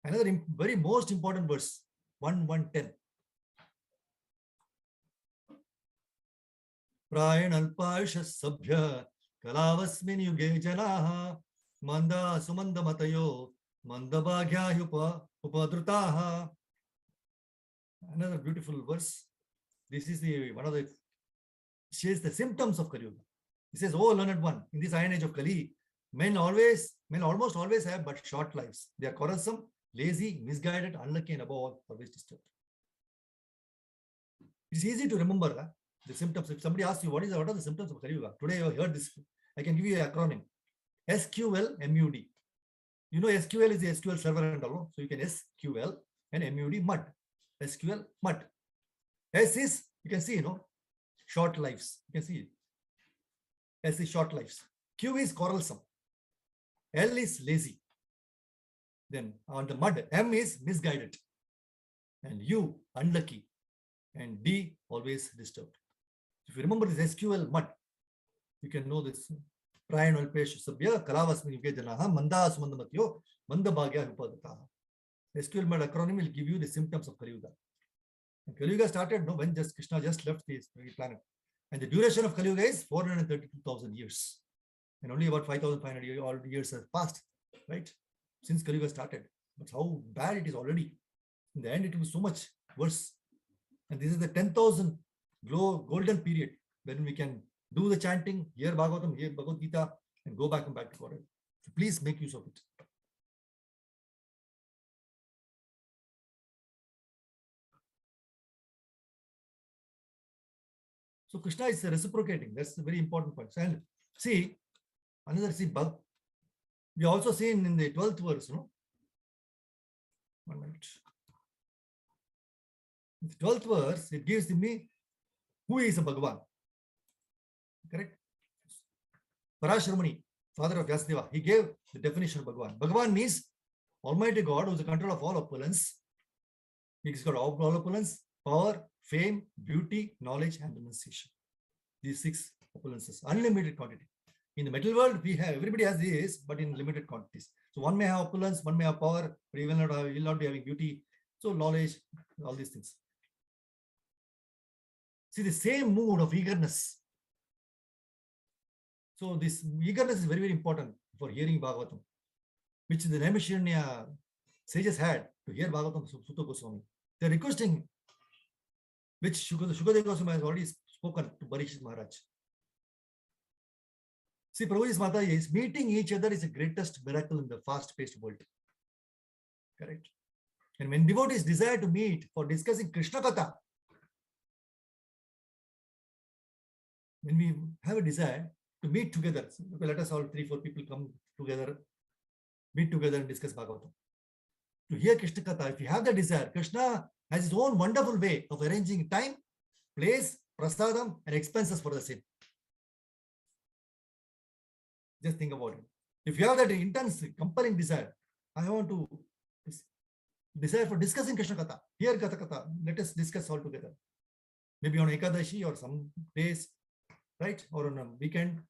Speaker 2: Another very most important verse, 1:10. Prayanalpasha Sabhya Kalavasmin Yuge Janaha Manda Sumanda Matayo Mandabhagya Upadrutaha. Another beautiful verse. This is the one of the shares the symptoms of Kali Yuga. He says, "Oh learned one, in this iron age of Kali, men almost always have but short lives. They are quarrelsome, lazy, misguided, unlucky, and above all, always disturbed." It's easy to remember the symptoms. If somebody asks you what are the symptoms of Kali Yuga, today you have heard this. I can give you an acronym: SQL MUD. You know SQL is the SQL server and all, so you can SQL and MUD mud. SQL mud. S is, you can see, short lives. You can see it. S is short lives. Q is quarrelsome. L is lazy. Then on the mud, M is misguided. And U, unlucky. And D, always disturbed. If you remember this SQL mud, you can know this. Prayanalpeshu Sabhya Kalavasmin Yuge Janaha Manda Sumandamatyo Mandabhagya Upadataha. SQL mud acronym will give you the symptoms of Kali Yuga. And Kali Yuga started when Krishna just left this planet. And the duration of Kali Yuga is 432,000 years. And only about 5,500 years have passed, right? Since Kali Yuga started. But how bad it is already. In the end, it will be so much worse. And this is the 10,000 golden period when we can do the chanting, hear Bhagavatam, hear Bhagavad Gita, and go back to Godhead. So please make use of it. So Krishna is reciprocating. That's a very important point. And see, we also see in the 12th verse, 1 minute. In the 12th verse, it gives me who is a Bhagavan. Correct? Parashuramani, father of Vyasadeva, he gave the definition of Bhagavan. Bhagavan means Almighty God who is the control of all opulence. He's got all opulence, power, fame, beauty, knowledge, and renunciation. These 6 opulences, unlimited quantity. In the material world, everybody has this, but in limited quantities. So one may have opulence, one may have power, but he will not be having beauty. So knowledge, all these things. See the same mood of eagerness. So this eagerness is very, very important for hearing Bhagavatam, which the Naimisharanya sages had to hear Bhagavatam Sutta Goswami. They're requesting, which Shukadeva Goswami has already spoken to Parikshit Maharaj. See, Prabhuji's Mata is meeting each other is the greatest miracle in the fast-paced world. Correct? And when devotees desire to meet for discussing Krishna Katha, when we have a desire to meet together, so let us all 3-4 people come together, meet together and discuss Bhagavatam. To hear Krishna Katha, if you have the desire, Krishna has his own wonderful way of arranging time, place, prasadam, and expenses for the same. Just think about it. If you have that intense, compelling desire, I want to desire for discussing Krishna Katha, hear Katha, let us discuss all together. Maybe on Ekadashi or some days, right? Or on a weekend.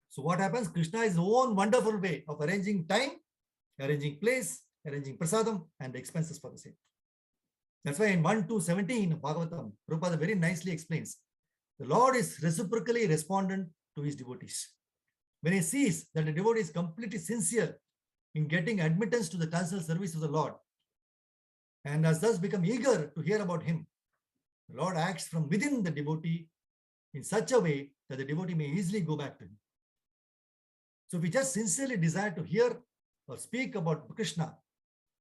Speaker 2: So what happens? Krishna is his own wonderful way of arranging time, arranging place, arranging prasadam, and the expenses for the same. That's why in 1-17 of Bhagavatam, Prabhupada very nicely explains, the Lord is reciprocally respondent to his devotees. When he sees that the devotee is completely sincere in getting admittance to the constant service of the Lord, and has thus become eager to hear about him, the Lord acts from within the devotee in such a way that the devotee may easily go back to him. So if we just sincerely desire to hear or speak about Krishna,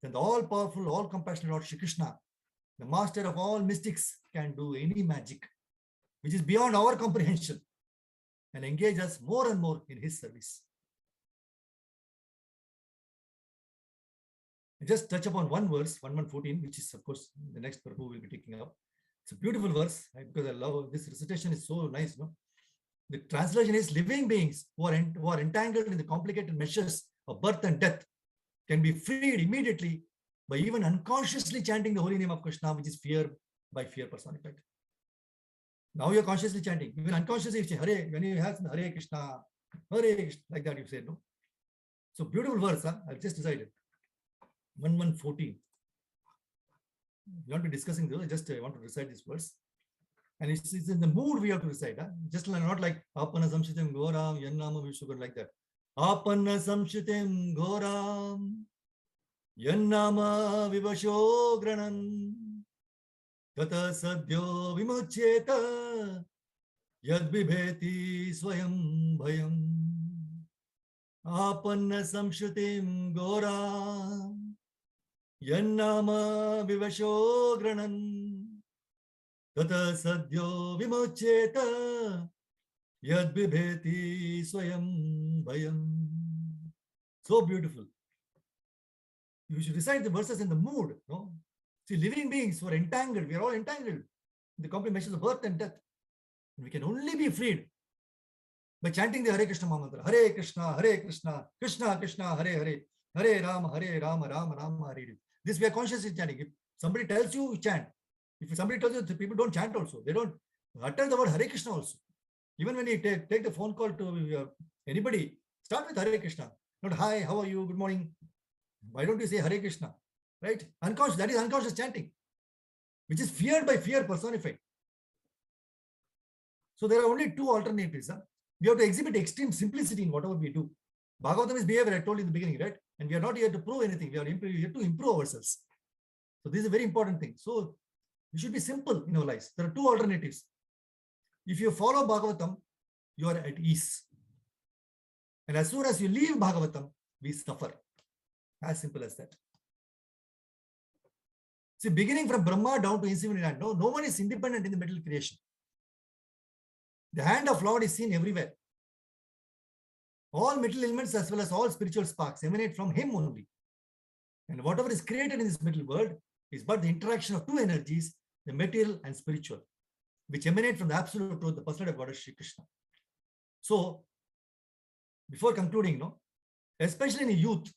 Speaker 2: then the all-powerful, all-compassionate Lord Shri Krishna, the master of all mystics, can do any magic which is beyond our comprehension and engage us more and more in his service. I just touch upon one verse, 1:14, which is, of course, the next Prabhu will be taking up. It's a beautiful verse, right? Because I love this recitation, is so nice. No? The translation is, living beings who are entangled in the complicated meshes of birth and death can be freed immediately by even unconsciously chanting the holy name of Krishna, which is fear by fear personified. Now you're consciously chanting. Even unconsciously you say Hare, when you have Hare Krishna, like that you say, no? So beautiful verse, huh? I've just decided. 1:14. We want to be discussing this. I want to recite this verse. And it's in the mood we have to recite. Huh? Just not like Apanna Samshitam Goram, Yannama Vishwakar, like that. Apanna Samshitam Goram, Yannama Vivasho Granam, Tata Sadhyo Vimucheta, Yadbibheti Swayam Bhayam. Apanna Samshitam Goram, Yannama Vivasho Granam, Tata Sadhyo Vimucheta, Yadbibheti Swayam Bhayam. So beautiful. You should recite the verses in the mood. No? See, living beings were entangled. We are all entangled in the complications of birth and death. And we can only be freed by chanting the Hare Krishna mantra. Hare Krishna, Krishna Krishna, Hare Hare, Hare Rama, Rama Rama, Hare Hare. This we are consciously chanting. If somebody tells you, chant. If somebody tells you, the people don't chant also. They don't utter the word Hare Krishna also. Even when you take the phone call to anybody, start with Hare Krishna. Not hi, how are you, good morning. Why don't you say Hare Krishna? Right? Unconscious, that is unconscious chanting, which is feared by fear personified. So there are only two alternatives. Huh? We have to exhibit extreme simplicity in whatever we do. Bhagavatam is behavior, I told you in the beginning, right? And we are not here to prove anything. We are here to improve ourselves. So this is a very important thing. So we should be simple in our lives. There are two alternatives. If you follow Bhagavatam, you are at ease. And as soon as you leave Bhagavatam, we suffer. As simple as that. See, beginning from Brahma down to insignificant hand, no one is independent in the material creation. The hand of Lord is seen everywhere. All material elements as well as all spiritual sparks emanate from Him only. And whatever is created in this material world is but the interaction of two energies, the material and spiritual, which emanate from the absolute truth, the personality of God, Sri Krishna. So, before concluding, especially in youth,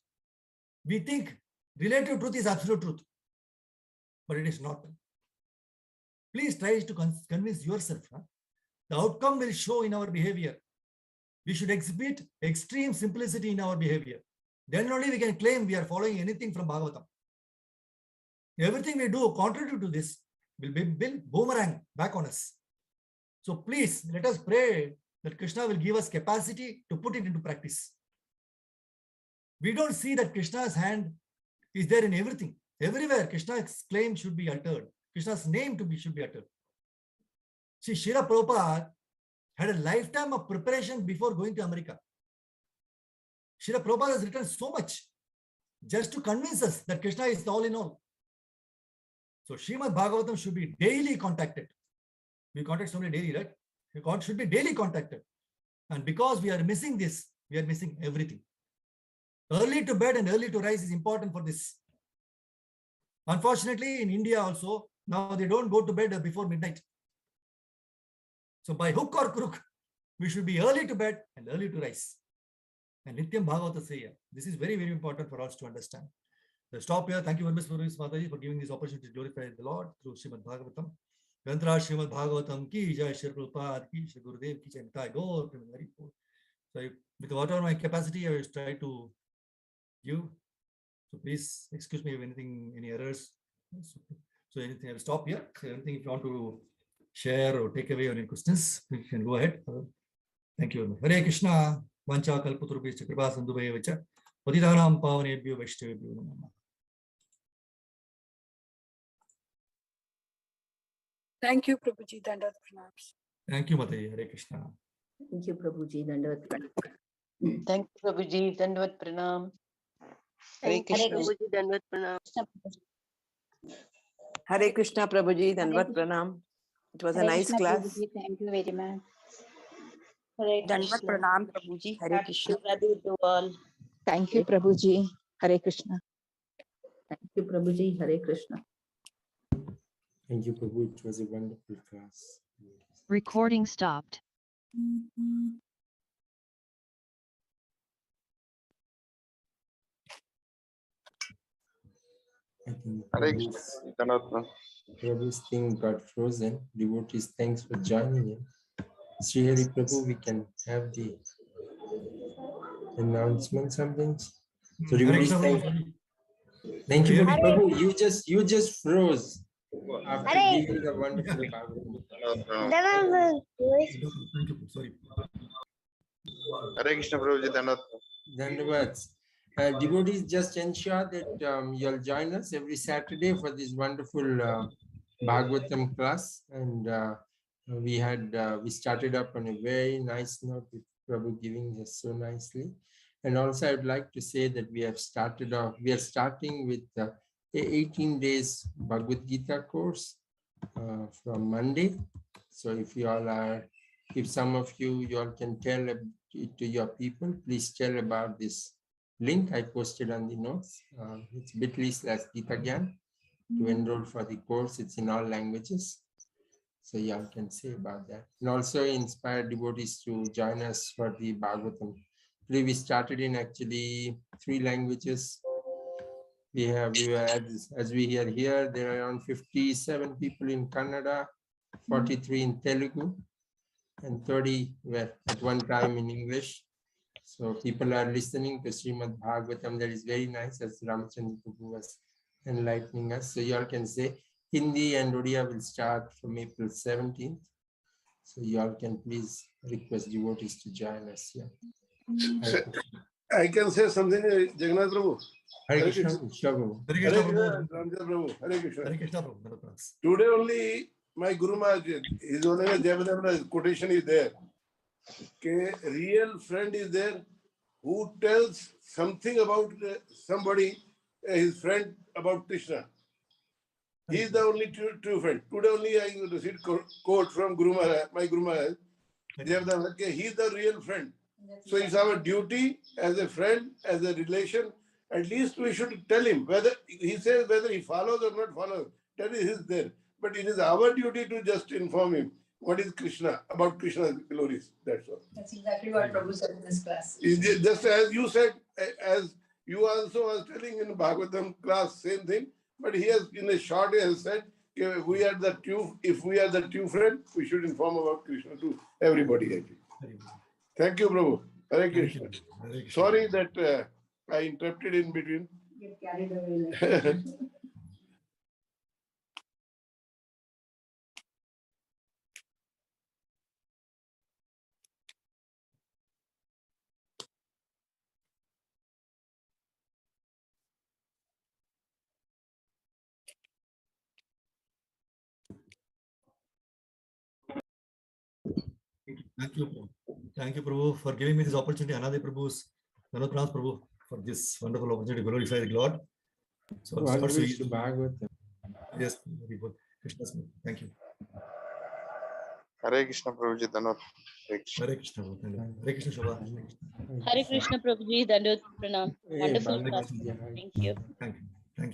Speaker 2: we think relative truth is absolute truth, but it is not. Please try to convince yourself. The outcome will show in our behavior. We should exhibit extreme simplicity in our behavior. Then only we can claim we are following anything from Bhagavatam. Everything we do contrary to this will boomerang back on us. So please let us pray that Krishna will give us capacity to put it into practice. We don't see that Krishna's hand is there in everything. Everywhere Krishna's claim should be uttered. Krishna's name should be uttered. See, Srila Prabhupada had a lifetime of preparation before going to America. Srila Prabhupada has written so much just to convince us that Krishna is all in all. So Srimad Bhagavatam should be daily contacted. We contact somebody daily, right? It should be daily contacted. And because we are missing this, we are missing everything. Early to bed and early to rise is important for this. Unfortunately, in India also, now they don't go to bed before midnight. So by hook or crook, we should be early to bed and early to rise. And Nityam Bhagavata Seya. This is very, very important for us to understand. So stop here. Thank you very much for giving this opportunity to glorify the Lord through Srimad Bhagavatam. Granthra Srimad Bhagavatam ki jai, Shri Prabhupada ki, Shri Gurudev ki jai, Nitai Gaur Premanari. So with whatever my capacity, I will try to give. So please excuse me if any errors. So anything, I will stop here. So anything if you want to share or take away or any questions, you can go ahead. Thank you. Hare Krishna. Vancha kalputrubhischa kripa sandubhaya patitanam pavanebhyo vaishnavebhyo namaha.
Speaker 3: Thank you, Prabhuji. Dandavat pranam.
Speaker 2: Thank you, Mataji. Hare Krishna.
Speaker 4: Thank you, Prabhuji. Dandavat pranam.
Speaker 5: Thank you, Prabhuji. Dandavat pranam. Hare
Speaker 4: Thank you,
Speaker 5: Krishna.
Speaker 4: Prabhuji. Dandavat pranam.
Speaker 6: Hare Krishna, Prabhuji. Dandavat pranam. It was a nice class.
Speaker 7: Prabhuji, thank you very much. Hare
Speaker 3: Dandavat
Speaker 7: Krishna.
Speaker 3: pranam, Prabhuji. Hare
Speaker 7: Happy
Speaker 3: Krishna.
Speaker 7: Shivratri to all.
Speaker 3: Thank you, Prabhuji. Hare Krishna.
Speaker 4: Thank you, Prabhuji. Hare Krishna.
Speaker 8: Thank you, Prabhu. It was a wonderful class.
Speaker 9: Recording stopped.
Speaker 8: I think Prabhu's thing got frozen. Devotees, thanks for joining in. Sri Hari Prabhu, we can have the announcement something. So devotees, thank you, Prabhu. You just froze. after giving the wonderful Bhagavatam.
Speaker 2: Thank you. Sorry.
Speaker 10: Hare Krishna Prabhuji, Dandavat.
Speaker 8: Dandavats. Devotees, just ensure that you'll join us every Saturday for this wonderful Bhagavatam class. And we started up on a very nice note with Prabhu giving us so nicely. And also, I would like to say that we are starting with the 18 days Bhagavad Gita course from Monday. So if some of you all can tell it to your people, please tell about this link I posted on the notes. It's bit.ly/Gita Gyan to enroll for the course. It's in all languages. So y'all can say about that. And also inspire devotees to join us for the Bhagavatam. Today we started in actually 3 languages. As we hear here, there are around 57 people in Kannada, 43 in Telugu, and 30 were at one time in English. So people are listening to Srimad Bhagavatam. That is very nice, as Ramachandra Prabhu was enlightening us. So you all can say Hindi and Odia will start from April 17th. So you all can please request devotees to join us here.
Speaker 10: I can say something, Jagannath Prabhu.
Speaker 8: Hare Krishna.
Speaker 2: Hare Krishna Prabhu.
Speaker 10: Prabhu. Hare Krishna.
Speaker 2: Hare Krishna Prabhu.
Speaker 10: Today only my Guru Maharaj, his own Jayavadam's quotation is there. Okay, real friend is there who tells something about somebody, his friend, about Krishna. He is the only true friend. Today only I received quote from Guru Maharaj, my Guru Maharaj. Jayavadam, he is the real friend. So it's our duty as a friend, as a relation. At least we should tell him whether he says whether he follows or not follows. That is his there. But it is our duty to just inform him what is Krishna, about Krishna's glories. That's all.
Speaker 4: That's exactly what Prabhu said in this class.
Speaker 10: Just as you said, as you also was telling in Bhagavatam class, same thing. But he has, in a short way, has said, if we are the true friend, we should inform about Krishna to everybody. Thank you, Prabhu. Hare Krishna. Sorry that I interrupted in between.
Speaker 4: Get carried away.
Speaker 2: Thank you, Prabhu, for giving me this opportunity. Another Prabhu's, Dandavat Pranam Prabhu, for this wonderful opportunity to glorify the Lord. So,
Speaker 8: Bhagavatam.
Speaker 2: yes, very good. Krishna's name. Thank you.
Speaker 10: Hare Krishna Prabhuji, Dandavat.
Speaker 2: Hare Krishna. Hare Krishna Shobha.
Speaker 7: Hare Krishna Prabhuji, Dandavat Pranam.
Speaker 8: Hey,
Speaker 7: Wonderful
Speaker 8: Bhagavatam.
Speaker 7: class. Thank you.
Speaker 2: Thank you.